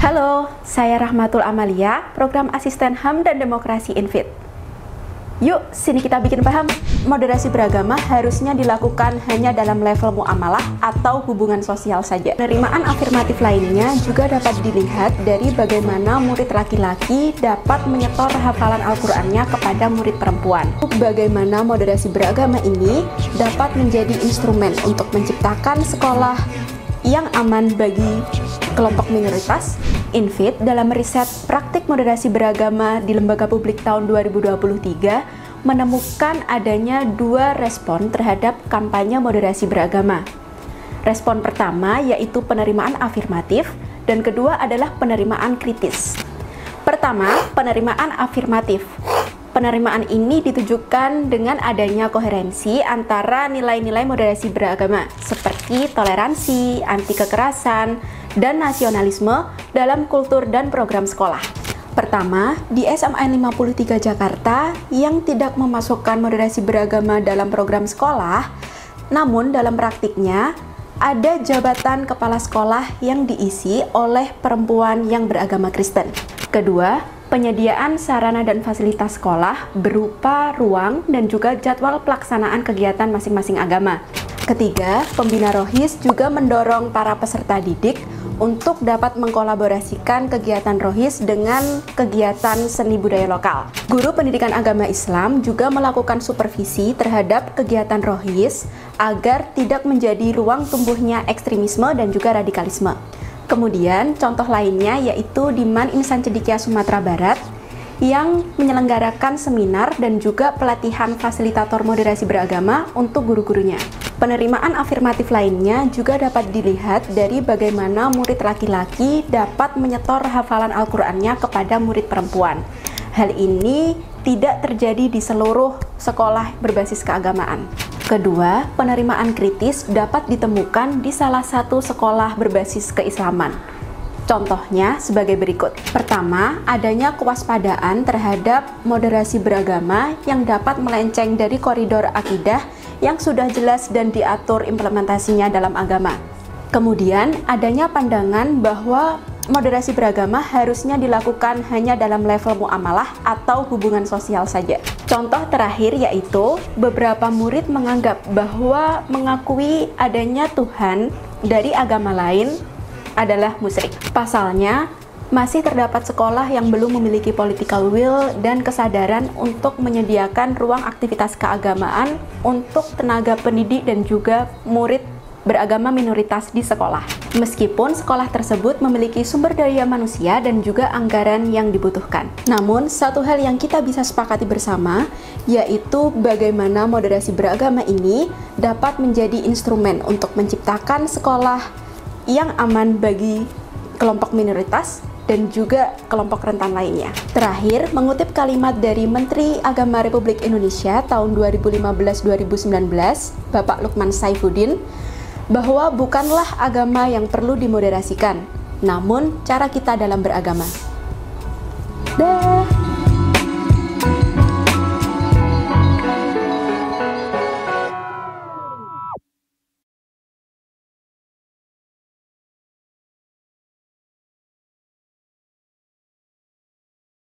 Halo, saya Rahmatul Amalia, Program Asisten HAM dan Demokrasi Infit. Yuk, sini kita bikin paham. Moderasi beragama harusnya dilakukan hanya dalam level muamalah atau hubungan sosial saja. Penerimaan afirmatif lainnya juga dapat dilihat dari bagaimana murid laki-laki dapat menyetor hafalan Al-Qur'annya kepada murid perempuan. Bagaimana moderasi beragama ini dapat menjadi instrumen untuk menciptakan sekolah yang aman bagi kelompok minoritas. Infit dalam riset praktik moderasi beragama di Lembaga Publik tahun 2023 menemukan adanya dua respon terhadap kampanye moderasi beragama. Respon pertama yaitu penerimaan afirmatif dan kedua adalah penerimaan kritis. Pertama, penerimaan afirmatif. Penerimaan ini ditujukan dengan adanya koherensi antara nilai-nilai moderasi beragama seperti toleransi, anti kekerasan, dan nasionalisme dalam kultur dan program sekolah. Pertama, di SMAN 53 Jakarta yang tidak memasukkan moderasi beragama dalam program sekolah, namun dalam praktiknya ada jabatan kepala sekolah yang diisi oleh perempuan yang beragama Kristen. Kedua, penyediaan sarana dan fasilitas sekolah berupa ruang dan juga jadwal pelaksanaan kegiatan masing-masing agama. Ketiga, pembina Rohis juga mendorong para peserta didik untuk dapat mengkolaborasikan kegiatan Rohis dengan kegiatan seni budaya lokal. Guru pendidikan agama Islam juga melakukan supervisi terhadap kegiatan Rohis agar tidak menjadi ruang tumbuhnya ekstremisme dan juga radikalisme. Kemudian, contoh lainnya yaitu di Man Insan Cendekia Sumatera Barat yang menyelenggarakan seminar dan juga pelatihan fasilitator moderasi beragama untuk guru-gurunya. Penerimaan afirmatif lainnya juga dapat dilihat dari bagaimana murid laki-laki dapat menyetor hafalan Al-Qur'annya kepada murid perempuan. Hal ini tidak terjadi di seluruh sekolah berbasis keagamaan. Kedua, penerimaan kritis dapat ditemukan di salah satu sekolah berbasis keislaman. Contohnya sebagai berikut. Pertama, adanya kewaspadaan terhadap moderasi beragama yang dapat melenceng dari koridor akidah yang sudah jelas dan diatur implementasinya dalam agama. Kemudian, adanya pandangan bahwa moderasi beragama harusnya dilakukan hanya dalam level muamalah atau hubungan sosial saja. Contoh terakhir yaitu beberapa murid menganggap bahwa mengakui adanya Tuhan dari agama lain adalah musyrik. Pasalnya, masih terdapat sekolah yang belum memiliki political will dan kesadaran untuk menyediakan ruang aktivitas keagamaan untuk tenaga pendidik dan juga murid beragama minoritas di sekolah. Meskipun sekolah tersebut memiliki sumber daya manusia dan juga anggaran yang dibutuhkan. Namun, satu hal yang kita bisa sepakati bersama, yaitu bagaimana moderasi beragama ini dapat menjadi instrumen untuk menciptakan sekolah yang aman bagi kelompok minoritas dan juga kelompok rentan lainnya. Terakhir, mengutip kalimat dari Menteri Agama Republik Indonesia tahun 2015-2019, Bapak Lukman Saifuddin, bahwa bukanlah agama yang perlu dimoderasikan, namun cara kita dalam beragama.